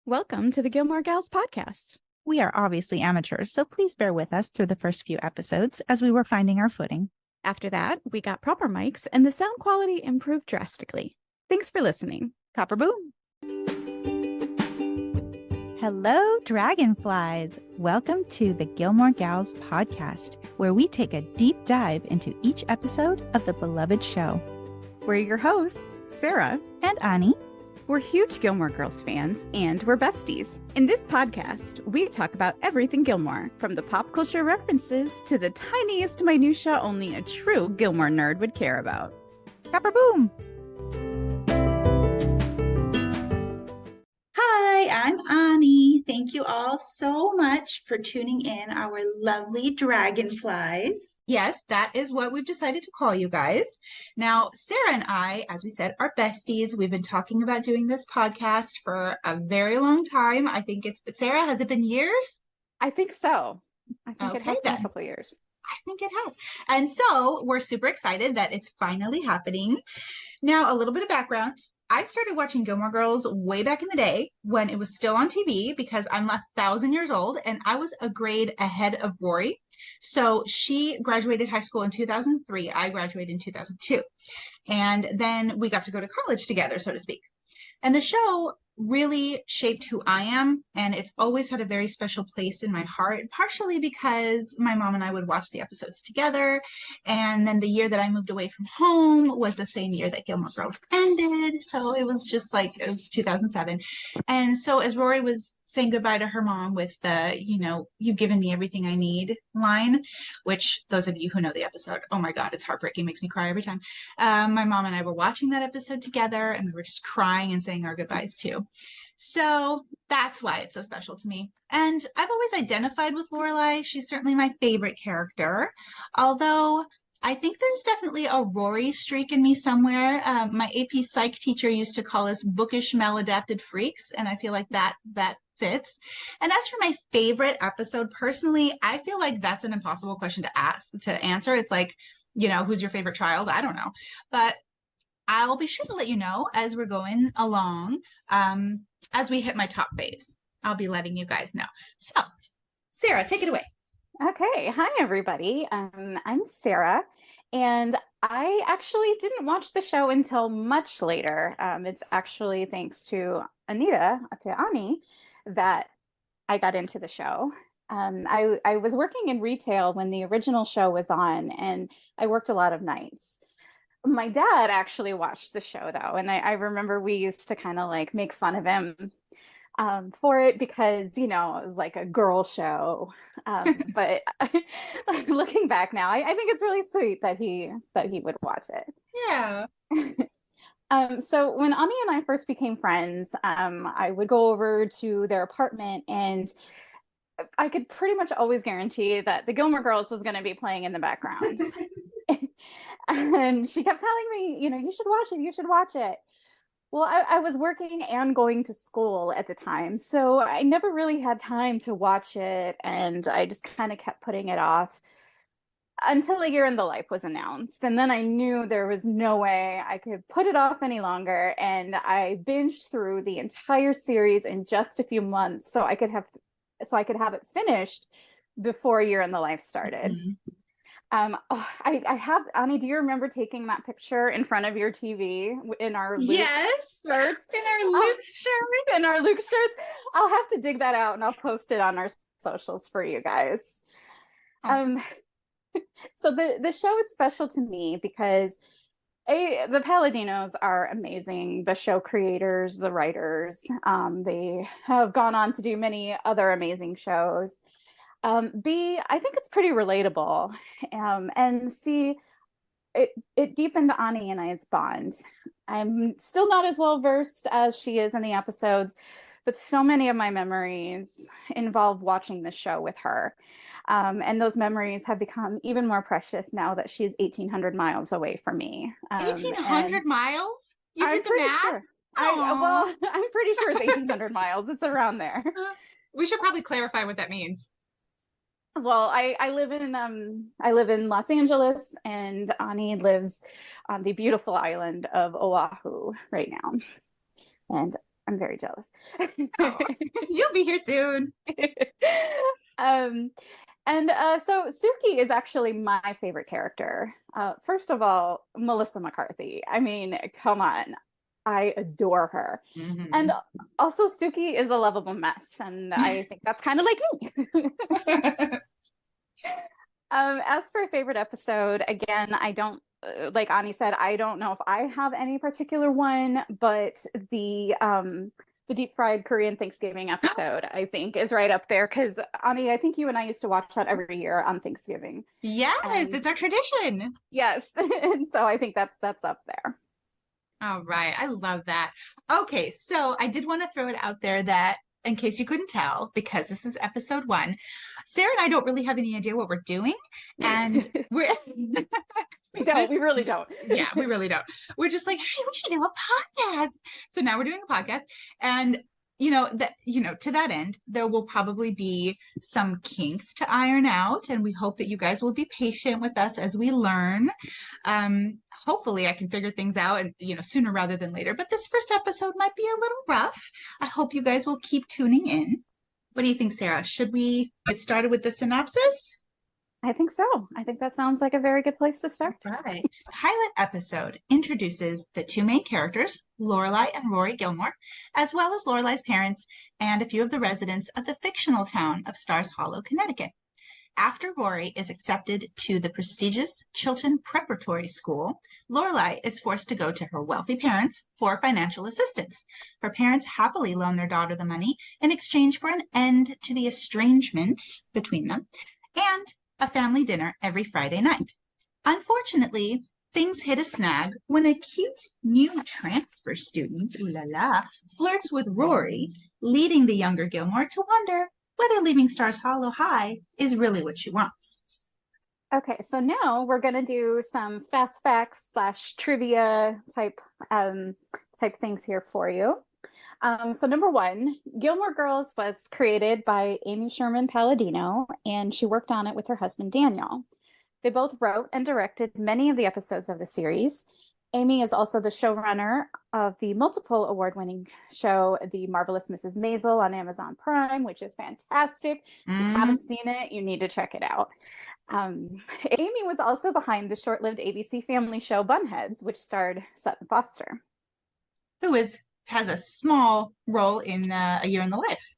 Welcome to the Gilmore Girls podcast. We are obviously amateurs, so please bear with us through the first few episodes as we were finding our footing. After that, we got proper mics and the sound quality improved drastically. Thanks for listening. Copper boom! Hello, dragonflies! Welcome to the Gilmore Gals podcast, where we take a deep dive into each episode of the beloved show. We're your hosts, Sarah and Ani. We're huge Gilmore Girls fans, and we're besties. In this podcast, we talk about everything Gilmore, from the pop culture references to the tiniest minutia only a true Gilmore nerd would care about. Copper boom! Hi, I'm Ani. Thank you all so much for tuning in, our lovely dragonflies. Yes, that is what we've decided to call you guys. Now, Sarah and I, as we said, are besties. We've been talking about doing this podcast for a very long time. I think Sarah, has it been years? I think so. I think Okay, it has been then. a couple of years. I think it has. And so we're super excited that it's finally happening. Now, a little bit of background. I started watching Gilmore Girls way back in the day when it was still on TV because I'm 1,000 years old and I was a grade ahead of Rory. So she graduated high school in 2003. I graduated in 2002. And then we got to go to college together, so to speak. And the show really shaped who I am, and it's always had a very special place in my heart, partially because my mom and I would watch the episodes together, and then the year that I moved away from home was the same year that Gilmore Girls ended, so it was just like, it was 2007. And so as Rory was saying goodbye to her mom with the, you've given me everything I need line, which those of you who know the episode, oh my God, it's heartbreaking, makes me cry every time. My mom and I were watching that episode together, and we were just crying and saying our goodbyes too. So that's why it's so special to me. And I've always identified with Lorelai. She's certainly my favorite character, although I think there's definitely a Rory streak in me somewhere. My AP Psych teacher used to call us bookish maladapted freaks, and I feel like that fits. And as for my favorite episode, personally, I feel like that's an impossible question to answer. It's like, who's your favorite child? I don't know. But I'll be sure to let you know as we're going along, as we hit my top phase. I'll be letting you guys know. So, Sarah, take it away. Okay. Hi, everybody. I'm Sarah, and I actually didn't watch the show until much later. It's actually thanks to Ani, that I got into the show. I was working in retail when the original show was on, and I worked a lot of nights. My dad actually watched the show, though, and I remember we used to kind of like make fun of him for it because, it was like a girl show. But looking back now, I think it's really sweet that he would watch it. Yeah. So when Ami and I first became friends, I would go over to their apartment, and I could pretty much always guarantee that the Gilmore Girls was going to be playing in the background. And she kept telling me, you should watch it. Well, I was working and going to school at the time, so I never really had time to watch it, and I just kind of kept putting it off until A Year in the Life was announced. And then I knew there was no way I could put it off any longer, and I binged through the entire series in just a few months so I could have it finished before A Year in the Life started. Mm-hmm. I have, Ani, do you remember taking that picture in front of your TV in our Luke shirts? In our Luke shirts. In our Luke shirts. I'll have to dig that out and I'll post it on our socials for you guys. Oh. So the show is special to me because the Palladinos are amazing. The show creators, the writers, they have gone on to do many other amazing shows. B, I think it's pretty relatable. And C, it deepened Ani and I's bond. I'm still not as well versed as she is in the episodes, but so many of my memories involve watching the show with her. And those memories have become even more precious now that she's 1,800 miles away from me. 1,800 miles? You did the math? Sure. I'm pretty sure it's 1,800 miles. It's around there. We should probably clarify what that means. Well, I live in Los Angeles, and Ani lives on the beautiful island of Oahu right now. And I'm very jealous. Oh, you'll be here soon. um, so Suki is actually my favorite character. First of all, Melissa McCarthy. I mean, come on. I adore her. Mm-hmm. And also Suki is a lovable mess, and I think that's kind of like me. As for a favorite episode, again, I don't like Ani said, I don't know if I have any particular one, but the deep fried Korean Thanksgiving episode, I think, is right up there. Because Ani, I think you and I used to watch that every year on Thanksgiving. Yes, And it's our tradition. yes, and so I think that's up there. All right. I love that. Okay. So I did want to throw it out there that in case you couldn't tell, because this is episode 1, Sarah and I don't really have any idea what we're doing. And we're we really don't. Yeah, we really don't. We're just like, hey, we should do a podcast. So now we're doing a podcast. And to that end, there will probably be some kinks to iron out, and we hope that you guys will be patient with us as we learn. Hopefully I can figure things out and sooner rather than later, but this first episode might be a little rough. I hope you guys will keep tuning in. What do you think, Sarah? Should we get started with the synopsis? I think so. I think that sounds like a very good place to start. All right. The pilot episode introduces the 2 main characters, Lorelai and Rory Gilmore, as well as Lorelai's parents and a few of the residents of the fictional town of Stars Hollow, Connecticut. After Rory is accepted to the prestigious Chilton Preparatory School, Lorelai is forced to go to her wealthy parents for financial assistance. Her parents happily loan their daughter the money in exchange for an end to the estrangement between them and a family dinner every Friday night. Unfortunately, things hit a snag when a cute new transfer student, ooh la la, flirts with Rory, leading the younger Gilmore to wonder whether leaving Stars Hollow High is really what she wants. Okay, so now we're going to do some fast facts / trivia type things here for you. So number 1, Gilmore Girls was created by Amy Sherman Palladino, and she worked on it with her husband, Daniel. They both wrote and directed many of the episodes of the series. Amy is also the showrunner of the multiple award-winning show, The Marvelous Mrs. Maisel on Amazon Prime, which is fantastic. If you haven't seen it, you need to check it out. Amy was also behind the short-lived ABC family show Bunheads, which starred Sutton Foster, who has a small role in A Year in the Life.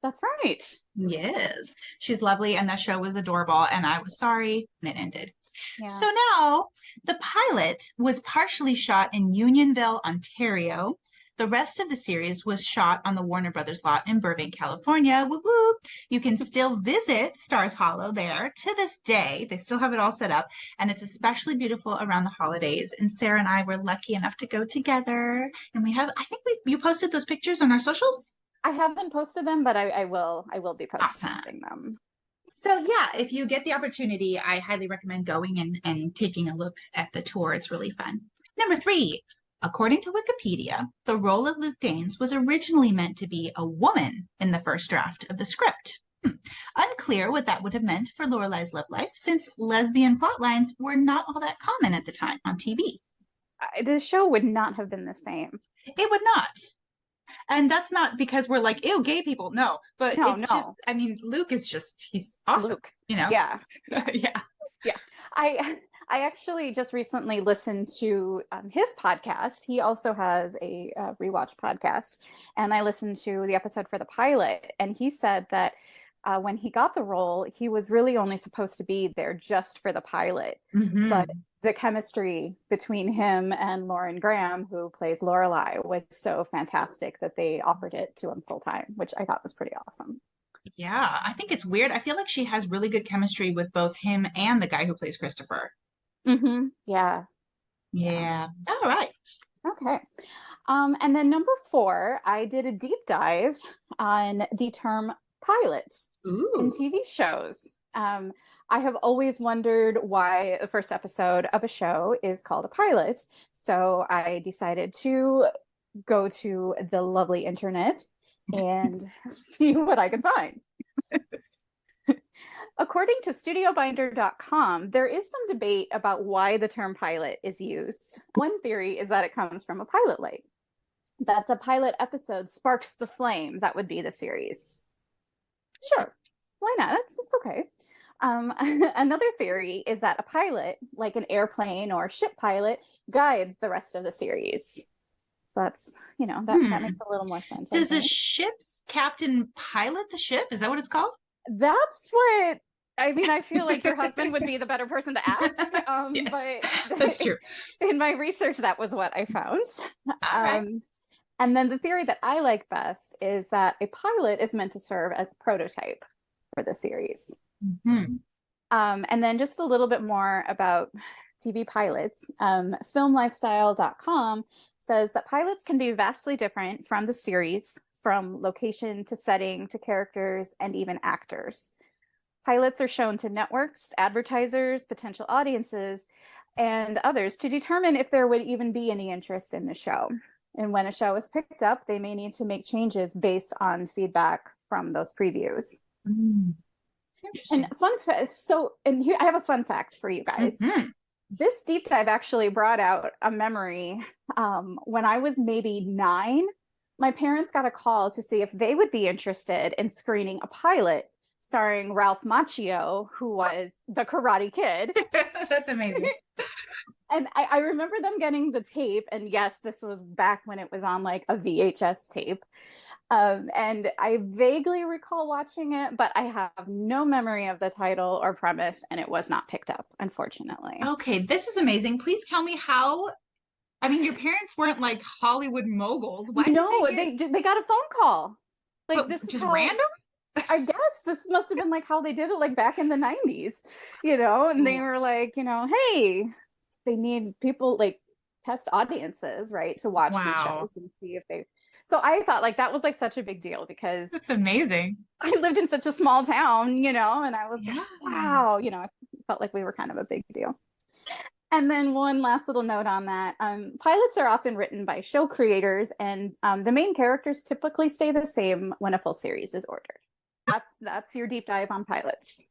That's right. Yes. She's lovely, and that show was adorable, and I was sorry when it ended. Yeah. So now, the pilot was partially shot in Unionville, Ontario. The rest of the series was shot on the Warner Brothers lot in Burbank, California. Woo woo! You can still visit Stars Hollow there to this day. They still have it all set up, and it's especially beautiful around the holidays. And Sarah and I were lucky enough to go together, and I think you posted those pictures on our socials? I haven't posted them, but I will be posting them. So yeah, if you get the opportunity, I highly recommend going and taking a look at the tour. It's really fun. Number 3, according to Wikipedia, the role of Luke Danes was originally meant to be a woman in the first draft of the script. Unclear what that would have meant for Lorelai's love life, since lesbian plotlines were not all that common at the time on TV. The show would not have been the same. It would not. And that's not because we're like, ew, gay people. No, but it's just, I mean, Luke is just, he's awesome. Luke. Yeah. Yeah. I actually just recently listened to his podcast. He also has a rewatch podcast. And I listened to the episode for the pilot. And he said that when he got the role, he was really only supposed to be there just for the pilot. Mm-hmm. But the chemistry between him and Lauren Graham, who plays Lorelai, was so fantastic that they offered it to him full time, which I thought was pretty awesome. Yeah, I think it's weird. I feel like she has really good chemistry with both him and the guy who plays Christopher. Mm-hmm. Yeah. All right. Okay. And then number 4, I did a deep dive on the term pilot in TV shows. I have always wondered why the first episode of a show is called a pilot. So I decided to go to the lovely internet and see what I could find. According to studiobinder.com, there is some debate about why the term pilot is used. One theory is that it comes from a pilot light. that the pilot episode sparks the flame that would be the series. Sure, why not? It's okay. Another theory is that a pilot, like an airplane or ship pilot, guides the rest of the series. So that's, that makes a little more sense. Does a ship's captain pilot the ship? Is that what it's called? That's what I feel like your husband would be the better person to ask. Yes, but that's true. In my research, that was what I found. Right. And then the theory that I like best is that a pilot is meant to serve as a prototype for the series. Mm-hmm. And then just a little bit more about TV pilots. Filmlifestyle.com says that pilots can be vastly different from the series, from location to setting to characters and even actors. Pilots are shown to networks, advertisers, potential audiences, and others to determine if there would even be any interest in the show. And when a show is picked up, they may need to make changes based on feedback from those previews. Interesting. And here I have a fun fact for you guys. Mm-hmm. This deep dive actually brought out a memory. When I was maybe 9, my parents got a call to see if they would be interested in screening a pilot starring Ralph Macchio, who was the Karate Kid. That's amazing. And I remember them getting the tape, and yes, this was back when it was on like a VHS tape. And I vaguely recall watching it, but I have no memory of the title or premise, and it was not picked up, unfortunately. Okay, this is amazing. Please tell me how. I mean, your parents weren't like Hollywood moguls. Why No, did they got a phone call. Like, this is just how, random? I guess this must have been like how they did it, like back in the 90s, and they were like, hey, they need people, like, test audiences, right, to watch these shows and see if they. So I thought like that was like such a big deal because That's amazing. I lived in such a small town, and I was like, wow, I felt like we were kind of a big deal. And then one last little note on that. Pilots are often written by show creators, and the main characters typically stay the same when a full series is ordered. That's your deep dive on pilots.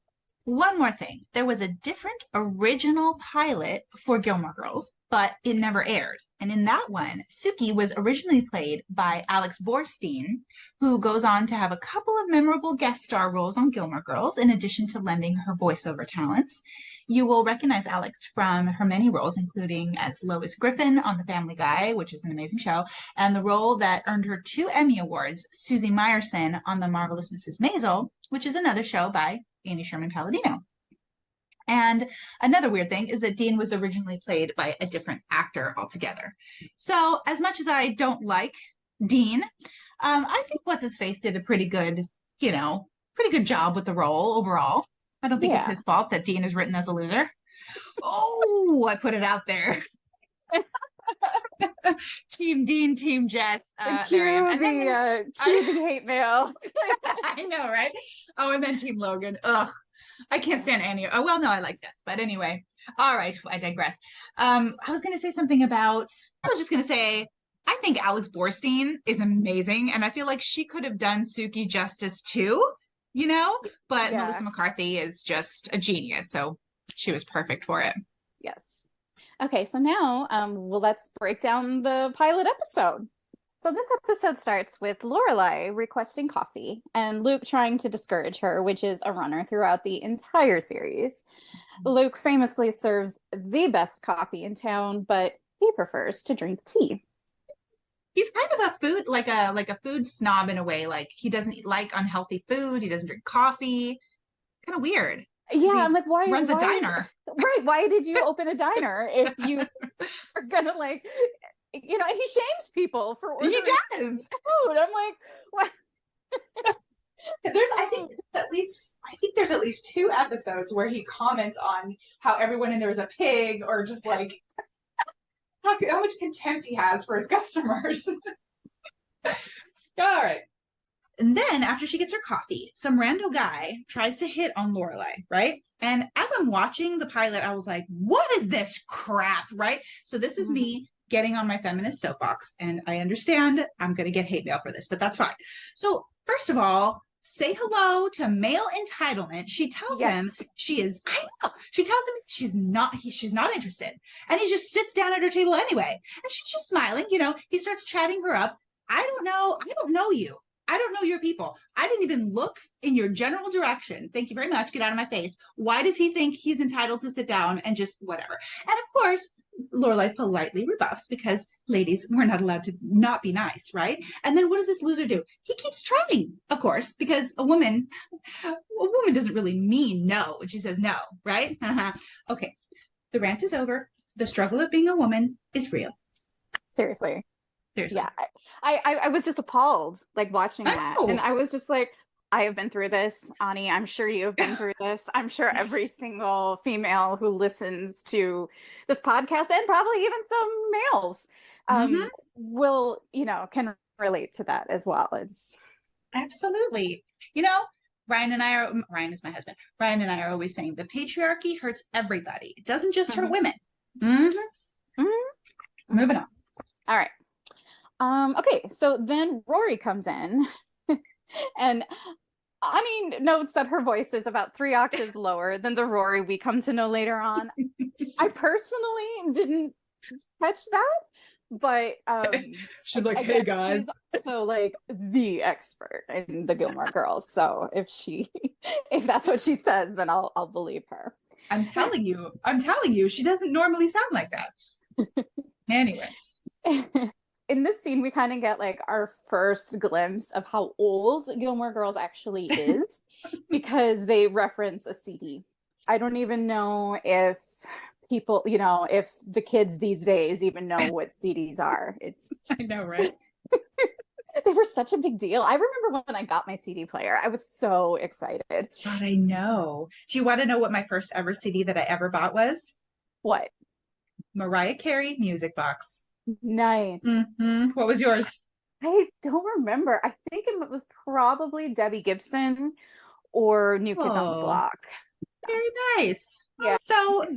One more thing. There was a different original pilot for Gilmore Girls, but it never aired. And in that one, Suki was originally played by Alex Borstein, who goes on to have a couple of memorable guest star roles on Gilmore Girls, in addition to lending her voiceover talents. You will recognize Alex from her many roles, including as Lois Griffin on The Family Guy, which is an amazing show, and the role that earned her 2 Emmy Awards, Susie Meyerson on The Marvelous Mrs. Maisel, which is another show by Amy Sherman Palladino. And another weird thing is that Dean was originally played by a different actor altogether. So as much as I don't like Dean, I think What's-His-Face did a pretty good job with the role overall. I don't think it's his fault that Dean is written as a loser. Oh, I put it out there. Team Dean, Team Jess. Cue the hate mail. I know, right? Oh, and then Team Logan. Ugh. I can't stand any. Oh, well, no, I like this. But anyway, all right, I digress. I was going to say, I think Alex Borstein is amazing. And I feel like she could have done Suki justice too, But Melissa McCarthy is just a genius. So she was perfect for it. Yes. Okay, so now let's break down the pilot episode. So this episode starts with Lorelai requesting coffee and Luke trying to discourage her, which is a runner throughout the entire series. Luke famously serves the best coffee in town, but he prefers to drink tea. He's kind of a food, like a food snob in a way. Like he doesn't like unhealtly food. He doesn't drink coffee. Kind of weird. Yeah, I'm like, why runs a diner? Right? Why did you open a diner if you are gonna and he shames people for ordering does food. I'm like, what? I think there's at least 2 episodes where he comments on how everyone in there is a pig, or just like how much contempt he has for his customers. All right. And then after she gets her coffee, some rando guy tries to hit on Lorelai, right? And as I'm watching the pilot, I was like, what is this crap, right? So this is me getting on my feminist soapbox, and I understand I'm going to get hate mail for this, but that's fine. So first of all, say hello to male entitlement. She tells him she is, I know, she tells him she's not interested. And he just sits down at her table anyway. And she's just smiling, he starts chatting her up. I don't know you. I don't know your people. I didn't even look in your general direction. Thank you very much. Get out of my face. Why does he think he's entitled to sit down and just whatever? And of course, Lorelai politely rebuffs because ladies, we're not allowed to not be nice, right? And then what does this loser do? He keeps trying, of course, because a woman doesn't really mean no when she says no, right? Okay, the rant is over. The struggle of being a woman is real. Seriously. Yeah, I was just appalled, like, watching that. And I was just like, I have been through this, Ani. I'm sure you have been through this. I'm sure every single female who listens to this podcast, and probably even some males, will, can relate to that as well. It's absolutely, Ryan is my husband. Ryan and I are always saying the patriarchy hurts everybody. It doesn't just hurt women. Moving on. All right. Okay, so then Rory comes in and Ani notes that her voice is about 3 octaves lower than the Rory we come to know later on. I personally didn't catch that, but she's like, hey guys. She's also like the expert in the Gilmore Girls. So if that's what she says, then I'll believe her. I'm telling you, she doesn't normally sound like that. Anyway. In this scene, we kind of get like our first glimpse of how old Gilmore Girls actually is because they reference a CD. I don't even know if people, if the kids these days even know what CDs are. I know, right? They were such a big deal. I remember when I got my CD player, I was so excited. God, I know. Do you want to know what my first ever CD that I ever bought was? What? Mariah Carey Music Box. Nice. What was yours? I don't remember. I think it was probably Debbie Gibson or New Kids on the Block. Very nice. Yeah. So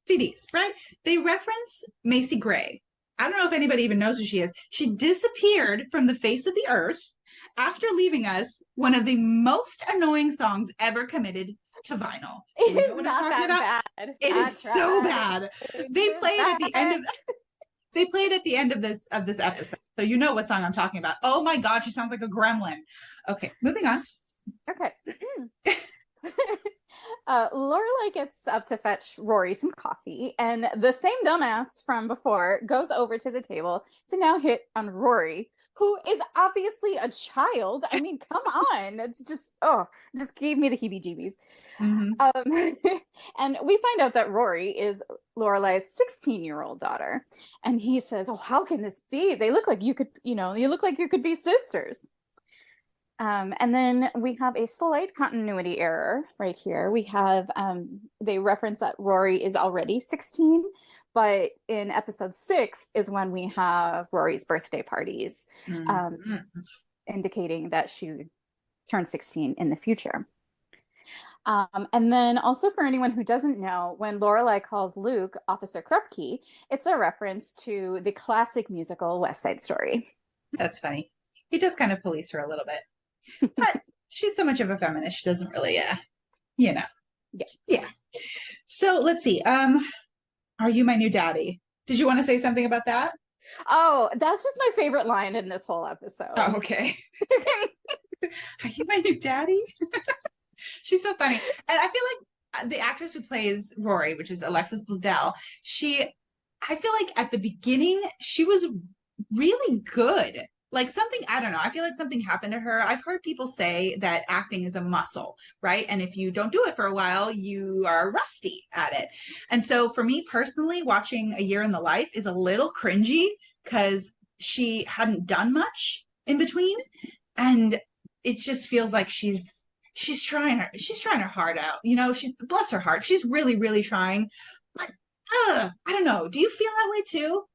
CDs, right? They reference Macy Gray. I don't know if anybody even knows who she is. She disappeared from the face of the earth after leaving us one of the most annoying songs ever committed to vinyl. It is not that bad. It is so bad. They played at the end of They played at the end of this episode, so you know what song I'm talking about. Oh my God, she sounds like a gremlin. Okay, moving on. Okay. Lorelai gets up to fetch Rory some coffee, and the same dumbass from before goes over to the table to now hit on Rory, who is obviously a child. I mean, come on. It's just gave me the heebie-jeebies. And we find out that Rory is Lorelai's 16-year-old daughter. And he says, oh, how can this be? They look like you look like you could be sisters. And then we have a slight continuity error right here. We have, they reference that Rory is already 16, but in episode 6 is when we have Rory's birthday parties, indicating that she turned 16 in the future. And then also for anyone who doesn't know, when Lorelai calls Luke Officer Krupke, it's a reference to the classic musical West Side Story. That's funny. He does kind of police her a little bit. But she's so much of a feminist, she doesn't really, Yeah. So let's see. Are you my new daddy? Did you want to say something about that? Oh, that's just my favorite line in this whole episode. Oh, okay. Are you my new daddy? She's so funny. And I feel like the actress who plays Rory, which is Alexis Bledel, I feel like at the beginning, she was really good. Like something, I don't know, I feel like something happened to her. I've heard people say that acting is a muscle, right? And if you don't do it for a while, you are rusty at it. And so for me personally, watching A Year in the Life is a little cringy because she hadn't done much in between. And it just feels like she's trying her heart out. Bless her heart. She's really, really trying. But I don't know. Do you feel that way too?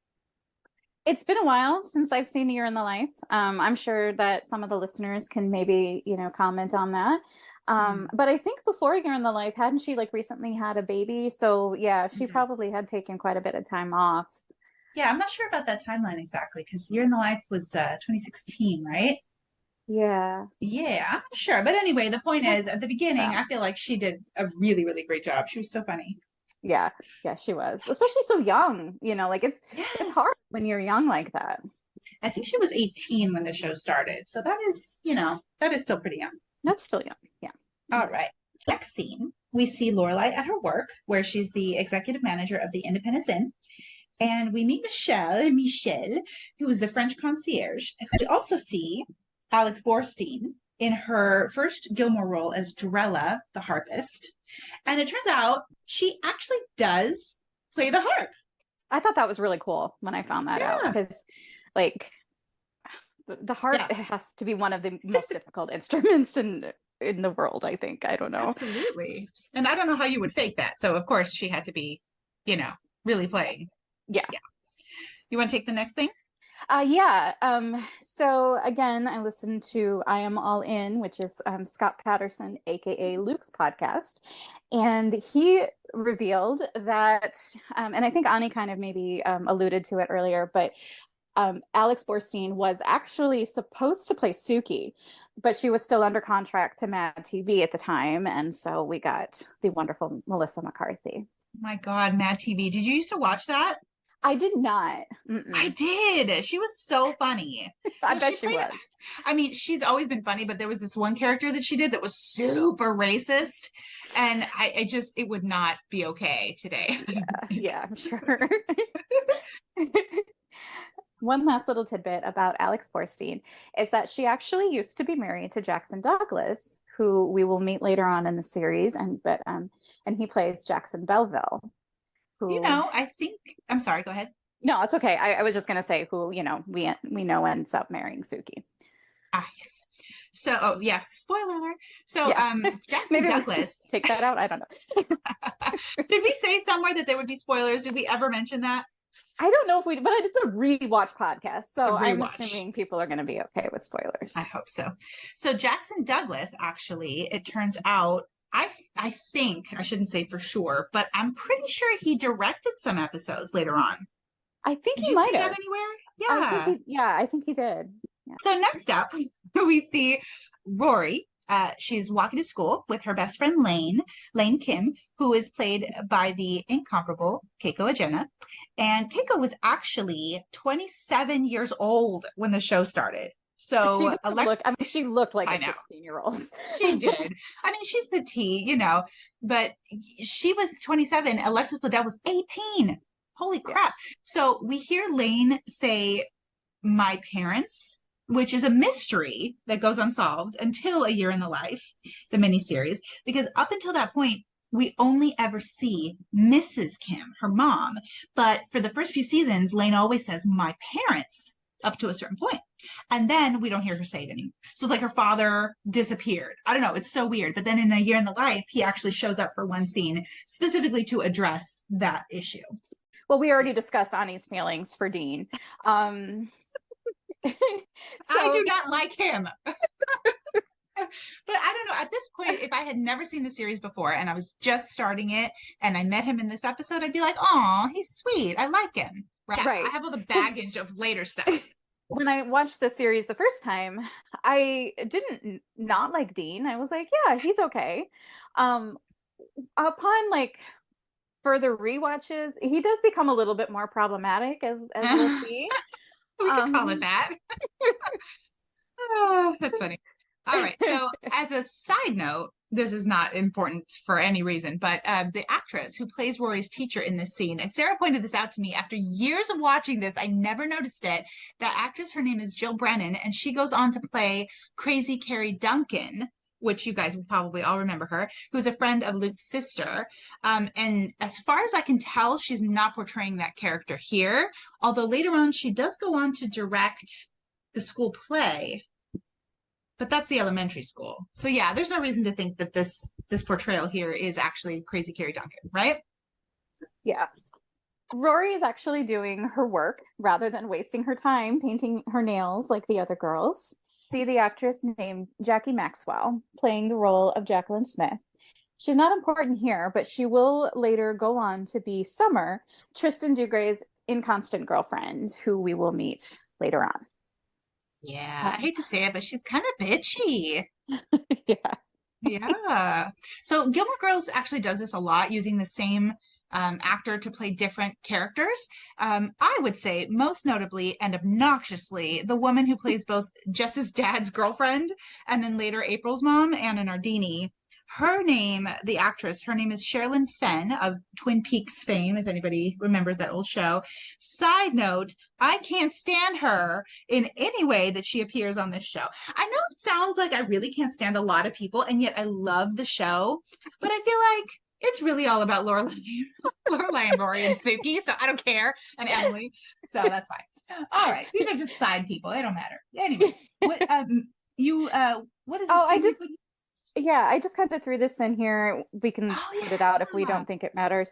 It's been a while since I've seen A Year in the Life. I'm sure that some of the listeners can maybe, comment on that. But I think before A Year in the Life, hadn't she recently had a baby? So yeah, she probably had taken quite a bit of time off. Yeah, I'm not sure about that timeline exactly because Year in the Life was 2016, right? Yeah. Yeah, I'm not sure. But anyway, the point is, at the beginning, Yeah. I feel like she did a really, really great job. She was so funny. Yeah. Yeah, she was. Especially so young, like it's hard Yes. when you're young like that. I think she was 18 when the show started. So that is, that is still pretty young. That's still young. Yeah. All right. Next scene, we see Lorelai at her work, where she's the executive manager of the Independence Inn. And we meet Michelle, who is the French concierge. We also see Alex Borstein in her first Gilmore role as Drella, the harpist. And it turns out she actually does play the harp. I thought that was really cool when I found that out, because like the harp has to be one of the most difficult instruments in the world, I think. I don't know. Absolutely. And I don't know how you would fake that. So of course she had to be, really playing. Yeah. You want to take the next thing? Yeah. So again, I listened to I Am All In, which is Scott Patterson, aka Luke's podcast, and he revealed that, and I think Ani kind of maybe alluded to it earlier, but Alex Borstein was actually supposed to play Suki, but she was still under contract to Mad TV at the time, and so we got the wonderful Melissa McCarthy. Oh my God, Mad TV. Did you used to watch that? I did not. I did. She was so funny. I bet she was. I mean, she's always been funny, but there was this one character that she did that was super racist. And it would not be okay today. Yeah, I'm sure. One last little tidbit about Alex Borstein is that she actually used to be married to Jackson Douglas, who we will meet later on in the series, and he plays Jackson Belleville. I'm sorry, go ahead. No, it's okay. I was just going to say who, we know ends up marrying Suki. Ah, yes. So, spoiler alert. So, Jackson Douglas. Take that out. I don't know. Did we say somewhere that there would be spoilers? Did we ever mention that? I don't know but it's a rewatch podcast. So I'm assuming people are going to be okay with spoilers. I hope so. So Jackson Douglas, actually, it turns out, I think, I shouldn't say for sure, but I'm pretty sure he directed some episodes later on. I think he might have. That anywhere? Yeah. I think he did. Yeah. So next up, we see Rory. She's walking to school with her best friend Lane Kim, who is played by the incomparable Keiko Agena. And Keiko was actually 27 years old when the show started. So she looked like a 16-year-old. She did. I mean, she's petite, but she was 27. Alexis Bledel was 18. Holy crap. So we hear Lane say, "my parents," which is a mystery that goes unsolved until A Year in the Life, the miniseries, because up until that point, we only ever see Mrs. Kim, her mom. But for the first few seasons, Lane always says, "my parents," up to a certain point. And then we don't hear her say it anymore. So it's like her father disappeared. I don't know. It's so weird. But then in A Year in the Life, he actually shows up for one scene specifically to address that issue. Well, we already discussed Ani's feelings for Dean. I do not like him. But I don't know. At this point, if I had never seen the series before and I was just starting it and I met him in this episode, I'd be like, "Oh, he's sweet. I like him." Right. I have all the baggage of later stuff. When I watched the series the first time, I didn't not like Dean. I was like, yeah, he's okay. Upon further rewatches, he does become a little bit more problematic, as we'll see. We can call it that. Oh, that's funny. All right. So as a side note, this is not important for any reason, but the actress who plays Rory's teacher in this scene, and Sarah pointed this out to me after years of watching this, I never noticed it. That actress, her name is Jill Brennan, and she goes on to play Crazy Carrie Duncan, which you guys will probably all remember her, who's a friend of Luke's sister. And as far as I can tell, she's not portraying that character here, although later on she does go on to direct the school play. But that's the elementary school. So yeah, there's no reason to think that this portrayal here is actually Crazy Carrie Duncan, right? Yeah. Rory is actually doing her work rather than wasting her time painting her nails like the other girls. See the actress named Jackie Maxwell playing the role of Jacqueline Smith. She's not important here, but she will later go on to be Summer, Tristan Dugray's inconstant girlfriend, who we will meet later on. Yeah, I hate to say it, but she's kind of bitchy. Yeah. Yeah. So Gilmore Girls actually does this a lot, using the same actor to play different characters. I would say most notably and obnoxiously, the woman who plays both Jess's dad's girlfriend and then later April's mom, Anna Nardini. Her name, the actress, her name is Sherilyn Fenn of Twin Peaks fame, if anybody remembers that old show. Side note, I can't stand her in any way that she appears on this show. I know it sounds like I really can't stand a lot of people, and yet I love the show, but I feel like it's really all about Lorelai and Rory and Suki, so I don't care, and Emily, so that's fine. All right, these are just side people; they don't matter. Anyway, what what is this Oh, thing? I just kind of threw this in here. We can put it out if we don't think it matters.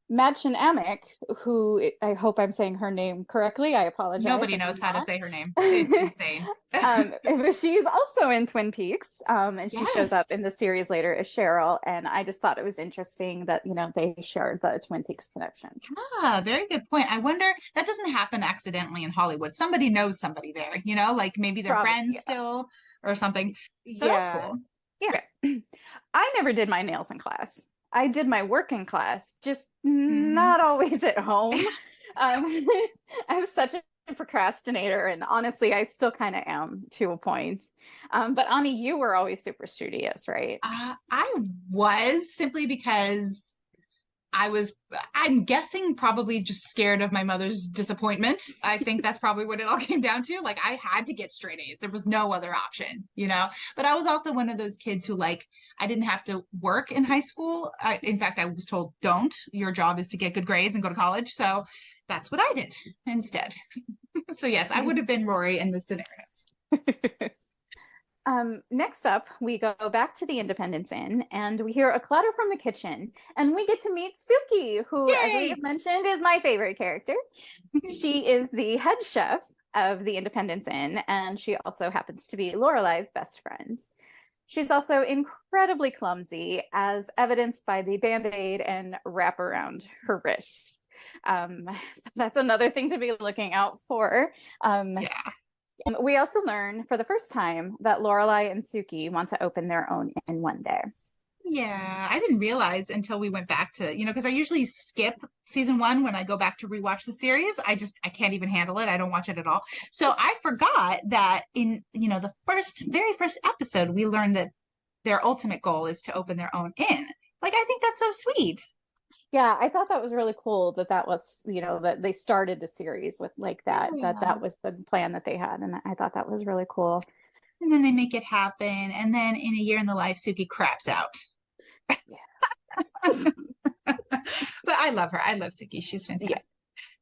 Madchen Amick, who I hope I'm saying her name correctly. I apologize. Nobody knows how to say her name. It's insane. She's also in Twin Peaks, and she shows up in the series later as Cheryl. And I just thought it was interesting that, they shared the Twin Peaks connection. Ah, very good point. I wonder, that doesn't happen accidentally in Hollywood. Somebody knows somebody there, like maybe they're friends still or something. So that's cool. Yeah. I never did my nails in class. I did my work in class, just not always at home. I was such a procrastinator, and honestly, I still kind of am to a point. But Ani, you were always super studious, right? I was, simply because I'm guessing probably just scared of my mother's disappointment. I think that's probably what it all came down to. Like, I had to get straight A's. There was no other option, But I was also one of those kids who, I didn't have to work in high school. In fact, I was told, don't. Your job is to get good grades and go to college. So that's what I did instead. So yes, I would have been Rory in this scenario. Next up, we go back to the Independence Inn, and we hear a clatter from the kitchen, and we get to meet Suki, who, as we have mentioned, is my favorite character. She is the head chef of the Independence Inn, and she also happens to be Lorelai's best friend. She's also incredibly clumsy, as evidenced by the Band-Aid and wrap around her wrist. That's another thing to be looking out for. We also learn for the first time that Lorelai and Suki want to open their own inn one day. Yeah, I didn't realize until we went back to, because I usually skip season 1 when I go back to rewatch the series. I can't even handle it. I don't watch it at all. So I forgot that in, the very first episode, we learned that their ultimate goal is to open their own inn. I think that's so sweet. Yeah, I thought that was really cool that was, that they started the series with that, that was the plan that they had. And I thought that was really cool. And then they make it happen. And then in a year in the life, Suki craps out. Yeah. But I love her. I love Suki. She's fantastic.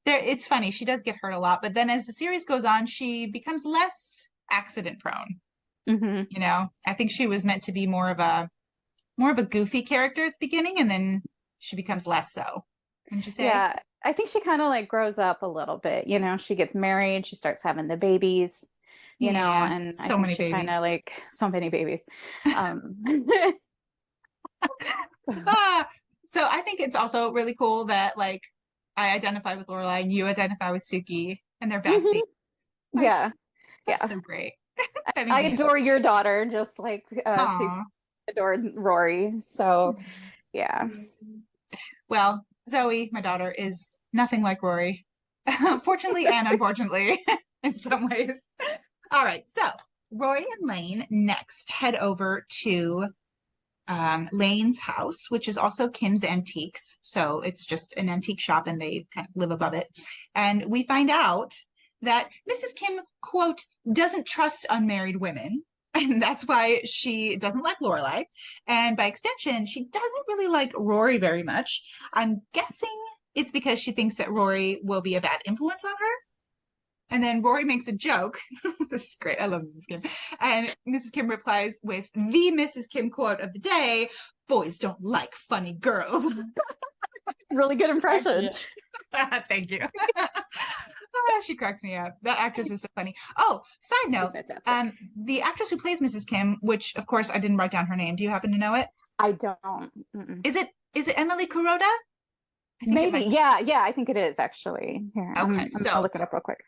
Yeah. It's funny. She does get hurt a lot. But then as the series goes on, she becomes less accident prone. Mm-hmm. I think she was meant to be more of a goofy character at the beginning. And then she becomes less so. Wouldn't you say? Yeah, I think she kind of grows up a little bit. She gets married, she starts having the babies, and so many babies. Kind of so many babies. So I think it's also really cool that I identify with Lorelai and you identify with Suki, and they're besties. Yeah, that's so great. I adore your daughter, just like Suki adored Rory. So. Yeah. Well, Zoe, my daughter, is nothing like Rory. Fortunately and unfortunately, in some ways. All right. So Rory and Lane next head over to Lane's house, which is also Kim's Antiques. So it's just an antique shop and they kind of live above it. And we find out that Mrs. Kim, quote, doesn't trust unmarried women. And that's why she doesn't like Lorelai. And by extension, she doesn't really like Rory very much. I'm guessing it's because she thinks that Rory will be a bad influence on her. And then Rory makes a joke. This is great. I love Mrs. Kim. And Mrs. Kim replies with the Mrs. Kim quote of the day, "Boys don't like funny girls." Really good impression. Thank you. She cracks me up. That actress is so funny. Oh, side note, the actress who plays Mrs. Kim, which of course I didn't write down her name. Do you happen to know it? I don't. Mm-mm. Is it Emily Kuroda? Maybe. Yeah, I think it is actually. Here, okay, I'll look it up real quick.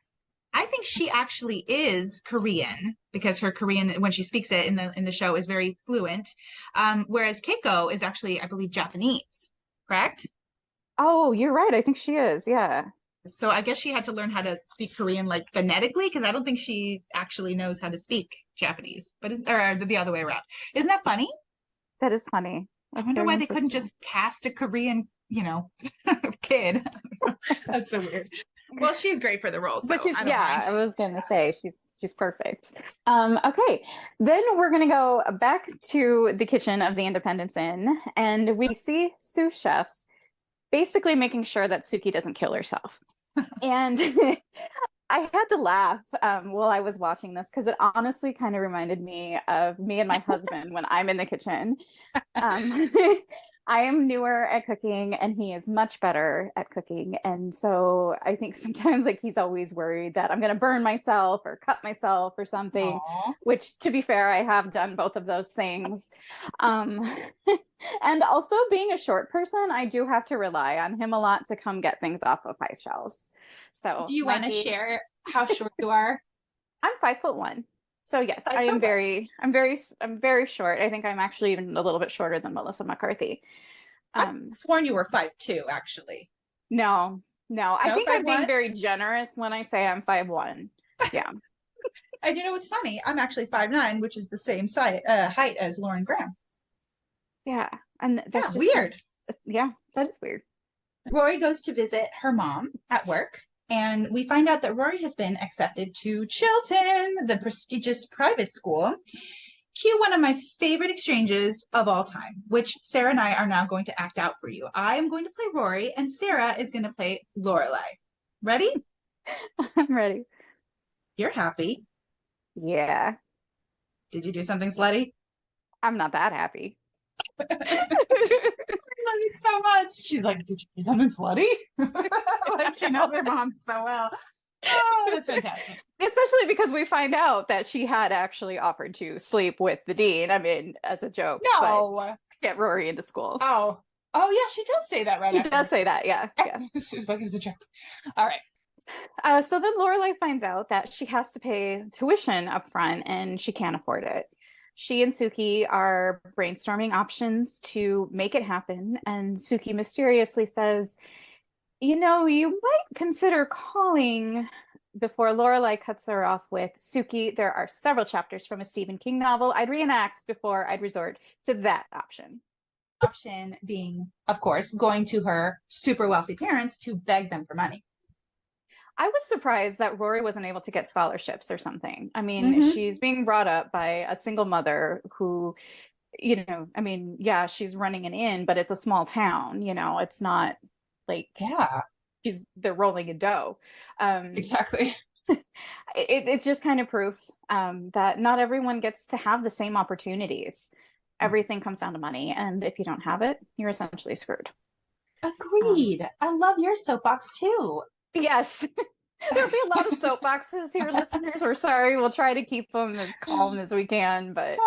I think she actually is Korean because her Korean, when she speaks it in the show, is very fluent. Whereas Keiko is actually, I believe, Japanese, correct? Oh, you're right. I think she is. Yeah. So I guess she had to learn how to speak Korean like phonetically because I don't think she actually knows how to speak Japanese, but or the other way around. Isn't that funny? That is funny. I That's wonder very why they couldn't interesting. just cast a Korean, kid. That's so weird. Well, she's great for the role, so But she's I don't mind. I was gonna say she's perfect. Okay. Then we're gonna go back to the kitchen of the Independence Inn, and we see sous chefs basically making sure that Suki doesn't kill herself. And I had to laugh while I was watching this because it honestly kind of reminded me of me and my husband when I'm in the kitchen. Um, I am newer at cooking and he is much better at cooking. And so I think sometimes like he's always worried that I'm going to burn myself or cut myself or something, Aw. which to be fair, I have done both of those things. Um, and also being a short person, I do have to rely on him a lot to come get things off of high shelves. So Do you want to share how short you are? I'm 5'1". So yes, I am I'm very short. I think I'm actually even a little bit shorter than Melissa McCarthy. I've sworn you were 5'2", actually. No. I No, think I'm being 5'1"? very generous when I say I'm 5'1". Yeah. And you know what's funny? I'm actually 5'9", which is the same height as Lauren Graham. Yeah. And that's just weird. Yeah, that is weird. Rory goes to visit her mom at work, and we find out that Rory has been accepted to Chilton, the prestigious private school. Cue one of my favorite exchanges of all time, which Sarah and I are now going to act out for you. I am going to play Rory, and Sarah is going to play Lorelai. Ready? I'm ready. You're happy. Yeah. Did you do something slutty? I'm not that happy. I love it so much. She's like, did you do something slutty? Like she knows her mom so well. Oh, that's fantastic. Especially because we find out that she had actually offered to sleep with the dean. I mean, as a joke. No. Get Rory into school. Oh yeah, she does say that right She after. does say that, yeah. She was like, it was a joke. All right. So then Lorelai finds out that she has to pay tuition up front and she can't afford it. She and Suki are brainstorming options to make it happen. And Suki mysteriously says, you might consider calling before Lorelai cuts her off with Suki. There are several chapters from a Stephen King novel I'd reenact before I'd resort to that option. Option being, of course, going to her super wealthy parents to beg them for money. I was surprised that Rory wasn't able to get scholarships or something. I mean, she's being brought up by a single mother who, she's running an inn, but it's a small town, it's not like they're rolling in dough. Exactly. It's just kind of proof that not everyone gets to have the same opportunities. Everything comes down to money, and if you don't have it, you're essentially screwed. Agreed. I love your soapbox too. Yes. There'll be a lot of soapboxes here, listeners. We're sorry. We'll try to keep them as calm as we can, but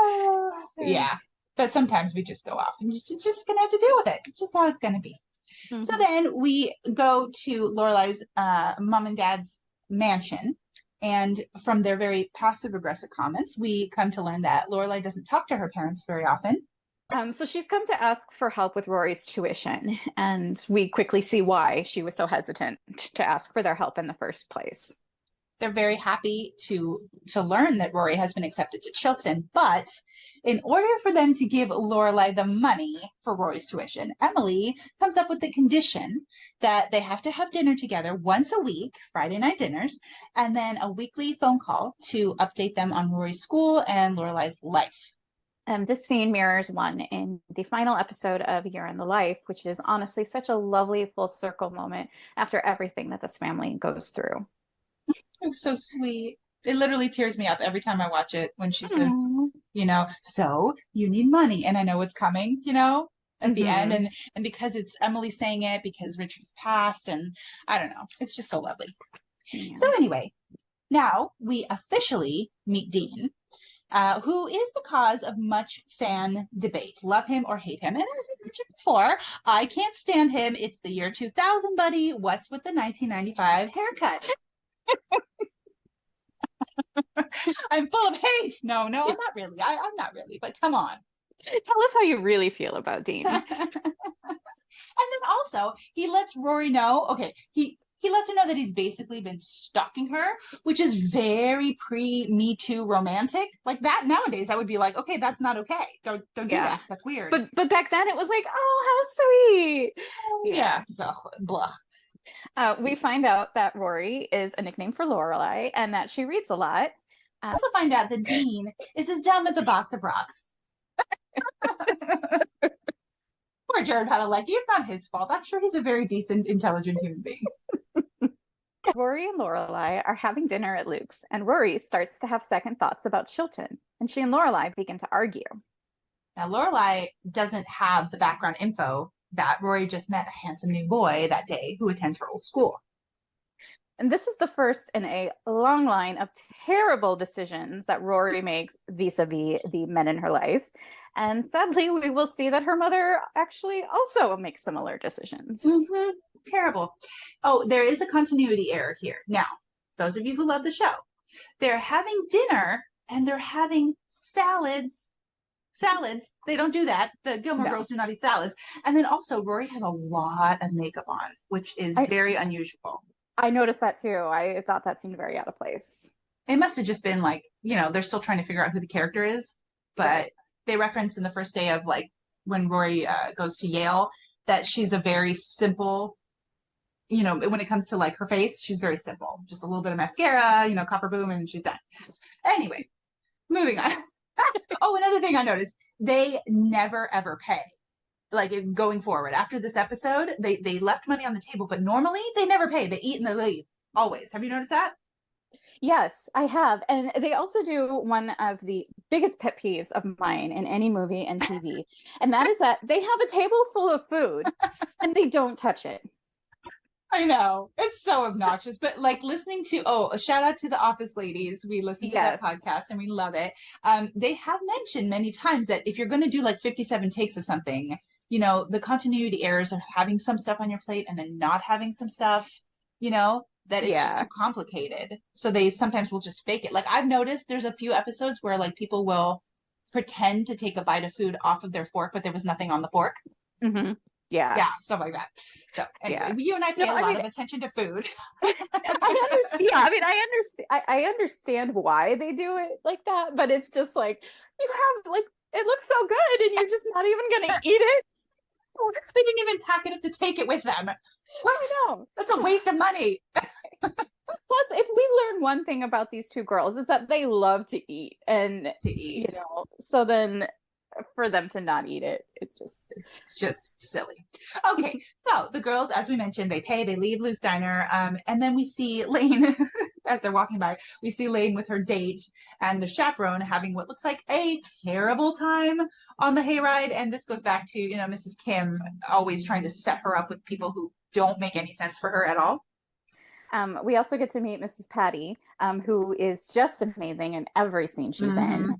yeah. But sometimes we just go off and you're just gonna have to deal with it. It's just how it's gonna be. Mm-hmm. So then we go to Lorelai's mom and dad's mansion, and from their very passive aggressive comments, we come to learn that Lorelai doesn't talk to her parents very often. So she's come to ask for help with Rory's tuition, and we quickly see why she was so hesitant to ask for their help in the first place. They're very happy to learn that Rory has been accepted to Chilton, but in order for them to give Lorelai the money for Rory's tuition, Emily comes up with the condition that they have to have dinner together once a week, Friday night dinners, and then a weekly phone call to update them on Rory's school and Lorelai's life. This scene mirrors one in the final episode of Year in the Life, which is honestly such a lovely full circle moment after everything that this family goes through. It was so sweet. It literally tears me up every time I watch it when she says, so you need money. And I know it's coming, at the end. And because it's Emily saying it, because Richard's passed, and I don't know. It's just so lovely. Yeah. So anyway, now we officially meet Dean. Who is the cause of much fan debate. Love him or hate him. And as I mentioned before, I can't stand him. It's the year 2000, buddy. What's with the 1995 haircut? I'm full of hate. No, I'm not really. I'm not really, but come on. Tell us how you really feel about Dean. And then also he lets Rory know, okay, he lets her know that he's basically been stalking her, which is very pre-Me Too romantic. Like that nowadays, I would be like, okay, that's not okay. Don't do that. That's weird. But back then it was like, oh, how sweet. Yeah. Blah. We find out that Rory is a nickname for Lorelai and that she reads a lot. Also find out that Dean is as dumb as a box of rocks. Poor Jared Padalecki. It's not his fault. I'm sure he's a very decent, intelligent human being. Rory and Lorelai are having dinner at Luke's, and Rory starts to have second thoughts about Chilton, and she and Lorelai begin to argue. Now, Lorelai doesn't have the background info that Rory just met a handsome new boy that day who attends her old school. And this is the first in a long line of terrible decisions that Rory makes vis-a-vis the men in her life. And sadly, we will see that her mother actually also makes similar decisions. Mm-hmm. Terrible. Oh, there is a continuity error here. Now, those of you who love the show, they're having dinner and they're having salads. They don't do that. The Gilmore Girls do not eat salads. And then also Rory has a lot of makeup on, which is very unusual. I noticed that too. I thought that seemed very out of place. It must have just been like, they're still trying to figure out who the character is. But they reference in the first day of like when Rory goes to Yale that she's a very simple, when it comes to like her face, she's very simple. Just a little bit of mascara, copper boom, and she's done. Anyway, moving on. Oh, another thing I noticed, they never ever pay. Like going forward after this episode, they left money on the table, but normally they never pay. They eat and they leave. Always. Have you noticed that? Yes, I have. And they also do one of the biggest pet peeves of mine in any movie and TV. And that is that they have a table full of food and they don't touch it. I know. It's so obnoxious. But like listening to, a shout out to the Office ladies. We listen to that podcast and we love it. They have mentioned many times that if you're going to do like 57 takes of something, the continuity errors of having some stuff on your plate and then not having some stuff, that it's just too complicated. So they sometimes will just fake it. Like I've noticed there's a few episodes where like people will pretend to take a bite of food off of their fork, but there was nothing on the fork. Mm-hmm. Yeah, stuff like that. So anyway, you and I pay a lot of attention to food. I understand. Yeah, I understand why they do it like that, but it's just like you have like it looks so good, and you're just not even gonna eat it. They didn't even pack it up to take it with them. What? I know. That's a waste of money. Plus, if we learn one thing about these two girls is that they love to eat, and so then for them to not eat it, it's just silly. Okay, so the girls, as we mentioned, they pay, they leave Luke's diner, and then we see Lane as they're walking by. We see Lane with her date and the chaperone having what looks like a terrible time on the hayride, and this goes back to Mrs. Kim always trying to set her up with people who don't make any sense for her at all. We also get to meet Mrs. Patty, who is just amazing in every scene she's in.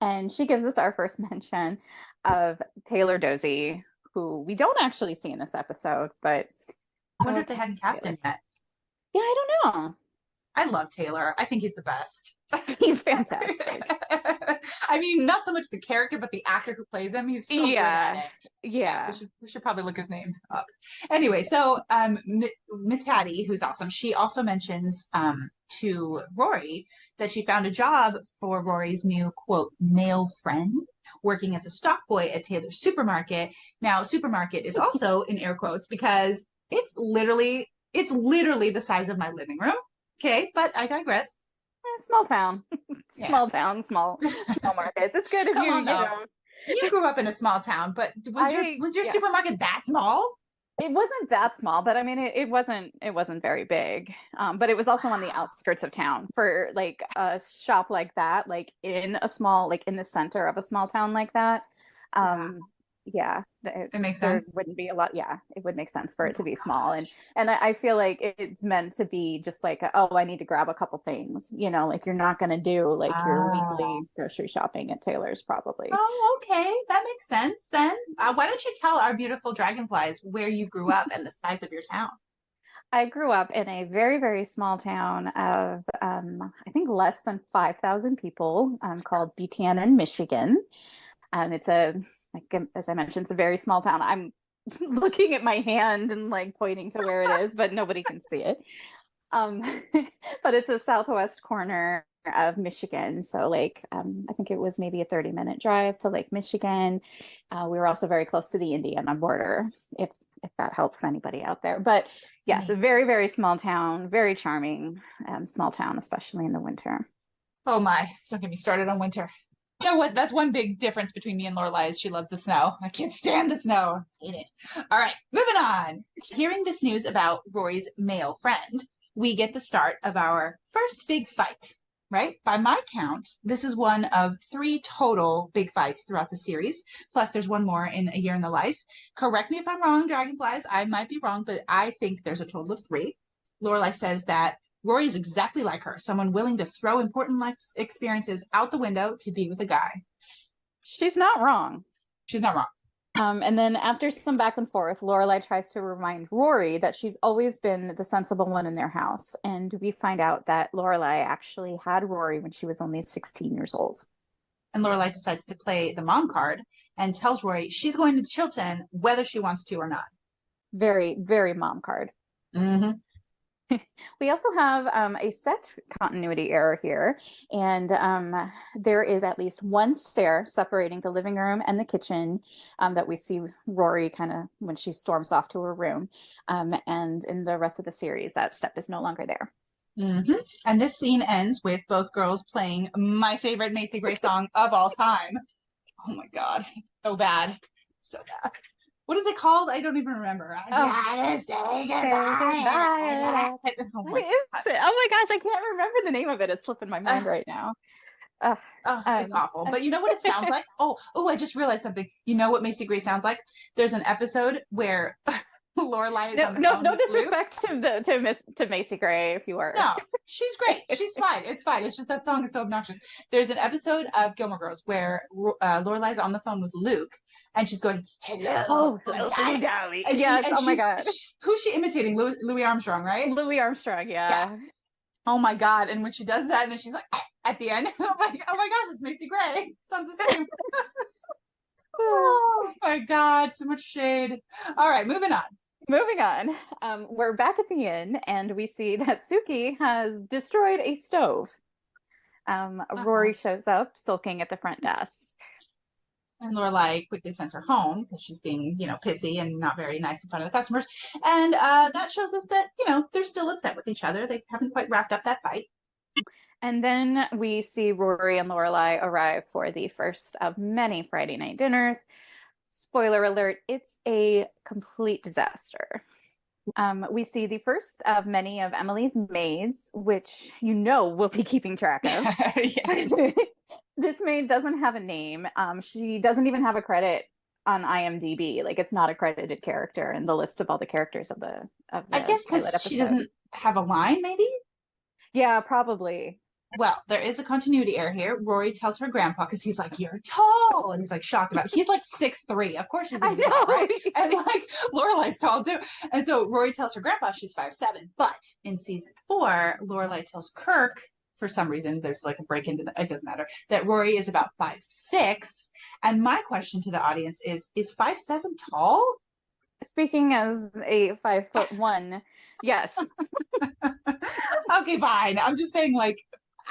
And she gives us our first mention of Taylor Dozy, who we don't actually see in this episode, but I wonder if they hadn't cast him yet. Yeah, I don't know. I love Taylor. I think he's the best. He's fantastic. I mean, not so much the character, but the actor who plays him. He's so good at it. Yeah. We should probably look his name up. Anyway, so Miss Patty, who's awesome, she also mentions to Rory that she found a job for Rory's new, quote, male friend working as a stock boy at Taylor's supermarket. Now, supermarket is also in air quotes because it's literally the size of my living room. Okay, but I digress. Small town. Small markets. It's good if you grew up in a small town, but was your supermarket that small? It wasn't that small, but I mean, it wasn't very big. But it was also on the outskirts of town for like a shop like that, like in a small, like in the center of a small town like that. It makes sense. There wouldn't be a lot. Yeah, it would make sense for it to be small, and I feel like it's meant to be just like, I need to grab a couple things. Like you're not going to do like your weekly grocery shopping at Taylor's probably. Oh, okay, that makes sense then. Why don't you tell our beautiful dragonflies where you grew up and the size of your town? I grew up in a very, very small town of, I think, less than 5,000 people, called Buchanan, Michigan. It's like, as I mentioned, it's a very small town. I'm looking at my hand and like pointing to where it is, but nobody can see it. Um, but it's a southwest corner of Michigan. So like, I think it was maybe a 30-minute drive to Lake Michigan. We were also very close to the Indiana border, if that helps anybody out there. But yes, a very, very small town, very charming, small town, especially in the winter. Oh my, don't get me started on winter. You know what? That's one big difference between me and Lorelai is she loves the snow. I can't stand the snow. I hate it. All right, moving on. Hearing this news about Rory's male friend, we get the start of our first big fight, right? By my count, this is one of 3 total big fights throughout the series. Plus, there's one more in A Year in the Life. Correct me if I'm wrong, Dragonflies. I might be wrong, but I think there's a total of 3. Lorelai says that Rory is exactly like her, someone willing to throw important life experiences out the window to be with a guy. She's not wrong. She's not wrong. And then after some back and forth, Lorelai tries to remind Rory that she's always been the sensible one in their house. And we find out that Lorelai actually had Rory when she was only 16 years old. And Lorelai decides to play the mom card and tells Rory she's going to Chilton whether she wants to or not. Very, very mom card. Mm-hmm. We also have a set continuity error here, and there is at least one stair separating the living room and the kitchen that we see Rory kind of when she storms off to her room, and in the rest of the series that step is no longer there. Mm-hmm. And this scene ends with both girls playing my favorite Macy Gray song of all time. Oh my god, so bad, so bad. What is it called? I don't even remember. I gotta say goodbye. Oh my gosh, I can't remember the name of it. It's slipping my mind right now. It's awful. But you know what it sounds like? Oh, I just realized something. You know what Macy Gray sounds like? There's an episode where Lorelai is no disrespect to Macy Gray if you are. No, she's great. She's fine. It's fine. It's just that song is so obnoxious. There's an episode of Gilmore Girls where Lorelai's on the phone with Luke and she's going, "Hello, darling." Yes. Oh my god. Who's she imitating? Louis Armstrong, right? Louis Armstrong. Yeah. Oh my god. And when she does that, and then she's like, at the end, oh my gosh, it's Macy Gray. Sounds the same. Oh my god, so much shade. All right, moving on. We're back at the inn and we see that Suki has destroyed a stove. Rory shows up sulking at the front desk. And Lorelai quickly sends her home because she's being, pissy and not very nice in front of the customers. And that shows us that, they're still upset with each other. They haven't quite wrapped up that fight. And then we see Rory and Lorelai arrive for the first of many Friday night dinners. Spoiler alert, it's a complete disaster. We see the first of many of Emily's maids, which we'll be keeping track of. This maid doesn't have a name. She doesn't even have a credit on IMDb. Like, it's not a credited character in the list of all the characters of the I guess because she doesn't have a line, maybe? Yeah, probably. Well, there is a continuity error here. Rory tells her grandpa, because he's like, "You're tall," and he's like shocked about it. He's like 6'3". Of course she's gonna be tall, right? And like Lorelai's tall too. And so Rory tells her grandpa she's 5'7". But in season 4, Lorelai tells Kirk, for some reason, there's like a break into it doesn't matter, that Rory is about 5'6". And my question to the audience is 5'7" tall? Speaking as a 5'1", yes. Okay, fine. I'm just saying, like,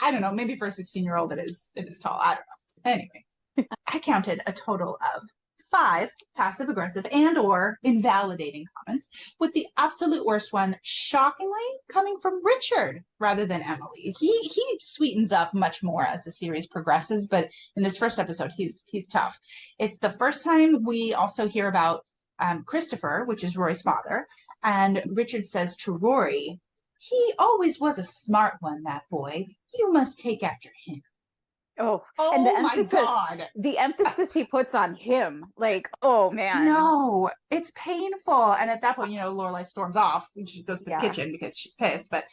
I don't know, maybe for a 16-year-old it is tall. I don't know. Anyway, I counted a total of 5 passive-aggressive and or invalidating comments, with the absolute worst one shockingly coming from Richard rather than Emily. He sweetens up much more as the series progresses, but in this first episode he's tough. It's the first time we also hear about Christopher, which is Rory's father, and Richard says to Rory, "He always was a smart one, that boy. You must take after him." Oh, and my God. The emphasis he puts on him. Like, oh man. No, it's painful. And at that point, Lorelai storms off and she goes to the kitchen because she's pissed. But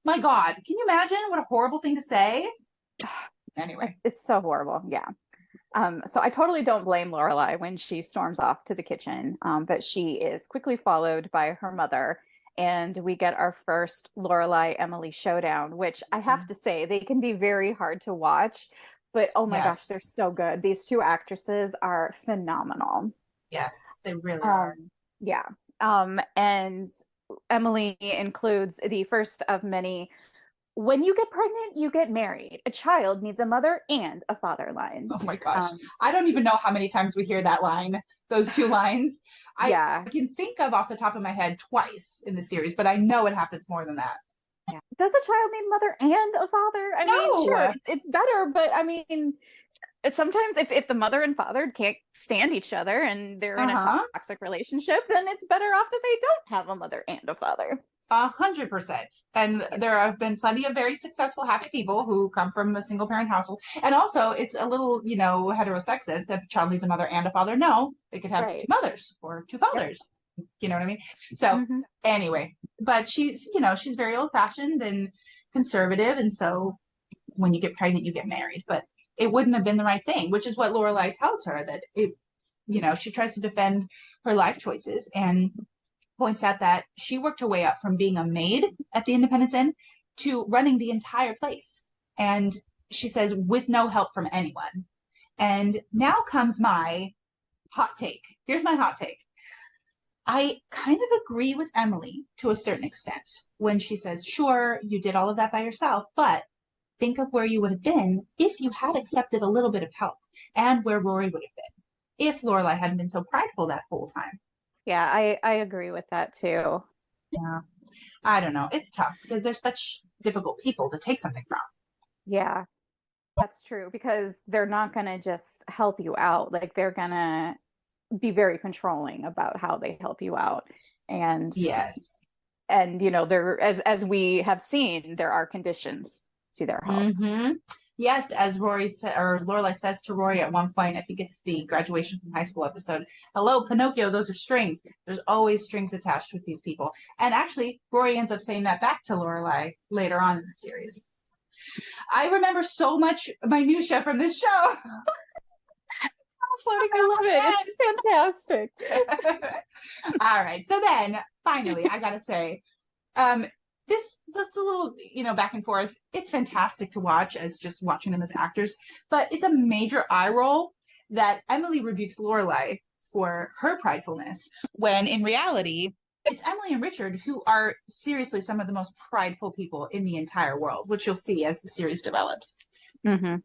my God, can you imagine what a horrible thing to say? Anyway. It's so horrible. Yeah. So I totally don't blame Lorelai when she storms off to the kitchen. But she is quickly followed by her mother and we get our first Lorelai Emily showdown, which I have to say they can be very hard to watch, but oh my gosh, they're so good. These two actresses are phenomenal. Yes, they really are. Yeah. And Emily includes the first of many, when you get pregnant, you get married. A child needs a mother and a father lines. Oh my gosh. I don't even know how many times we hear that line, those two lines. I can think of off the top of my head twice in the series, but I know it happens more than that. Yeah. Does a child need mother and a father? I mean, sure, it's better, but I mean, sometimes if the mother and father can't stand each other and they're in a toxic relationship, then it's better off that they don't have a mother and a father. 100%. And there have been plenty of very successful, happy people who come from a single parent household. And also, it's a little, heterosexist. If a child needs a mother and a father, no, they could have two mothers or two fathers. Yep. You know what I mean? So anyway, but she's very old fashioned and conservative. And so when you get pregnant, you get married. But it wouldn't have been the right thing, which is what Lorelai tells her, that she tries to defend her life choices and points out that she worked her way up from being a maid at the Independence Inn to running the entire place. And she says, with no help from anyone. And now comes my hot take. Here's my hot take. I kind of agree with Emily to a certain extent when she says, sure, you did all of that by yourself, but think of where you would have been if you had accepted a little bit of help, and where Rory would have been if Lorelai hadn't been so prideful that whole time. Yeah, I agree with that too. Yeah. I don't know. It's tough because they're such difficult people to take something from. Yeah, that's true, because they're not going to just help you out. Like, they're going to be very controlling about how they help you out. And yes. And, there, as we have seen, there are conditions to their help. Yes, as Lorelai says to Rory at one point, I think it's the graduation from high school episode, hello, Pinocchio, those are strings. There's always strings attached with these people. And actually, Rory ends up saying that back to Lorelai later on in the series. I remember so much minutia from this show. Floating, I love it. It's fantastic. All right. So then, finally, I got to say, that's a little, back and forth. It's fantastic to watch as just watching them as actors, but it's a major eye roll that Emily rebukes Lorelai for her pridefulness, when in reality, it's Emily and Richard who are seriously some of the most prideful people in the entire world, which you'll see as the series develops. It's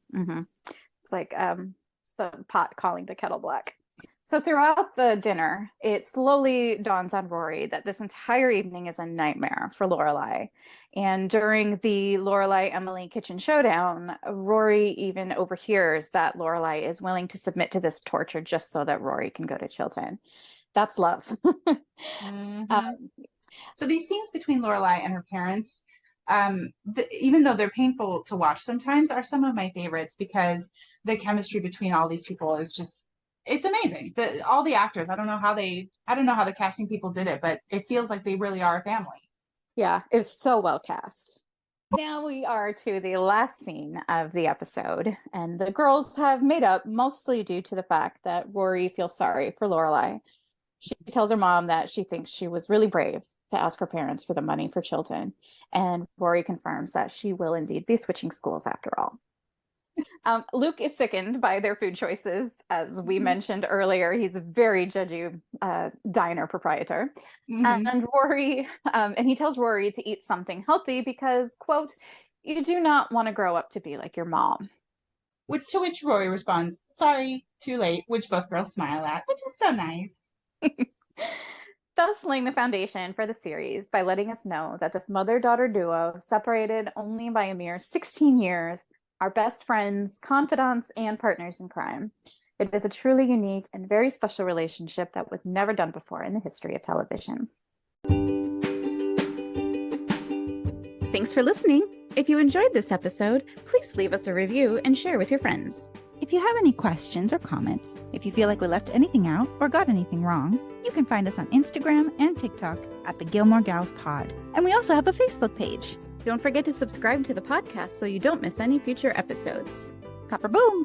like it's the pot calling the kettle black. So throughout the dinner, it slowly dawns on Rory that this entire evening is a nightmare for Lorelai. And during the Lorelai-Emily kitchen showdown, Rory even overhears that Lorelai is willing to submit to this torture just so that Rory can go to Chilton. That's love. So these scenes between Lorelai and her parents, even though they're painful to watch sometimes, are some of my favorites, because the chemistry between all these people is just, it's amazing. All the actors, I don't know how the casting people did it, but it feels like they really are a family. Yeah, it was so well cast. Now we are to the last scene of the episode, and the girls have made up mostly due to the fact that Rory feels sorry for Lorelai. She tells her mom that she thinks she was really brave to ask her parents for the money for Chilton, and Rory confirms that she will indeed be switching schools after all. Luke is sickened by their food choices. As we mentioned earlier, he's a very judgy diner proprietor. And Rory, and he tells Rory to eat something healthy because, quote, you do not want to grow up to be like your mom. To which Rory responds, sorry, too late, which both girls smile at, which is so nice. Thus laying the foundation for the series by letting us know that this mother-daughter duo, separated only by a mere 16 years, are best friends, confidants, and partners in crime. It is a truly unique and very special relationship that was never done before in the history of television. Thanks for listening. If you enjoyed this episode, please leave us a review and share with your friends. If you have any questions or comments, if you feel like we left anything out or got anything wrong, you can find us on Instagram and TikTok at the Gilmore Gals Pod. And we also have a Facebook page. Don't forget to subscribe to the podcast so you don't miss any future episodes. Copper boom!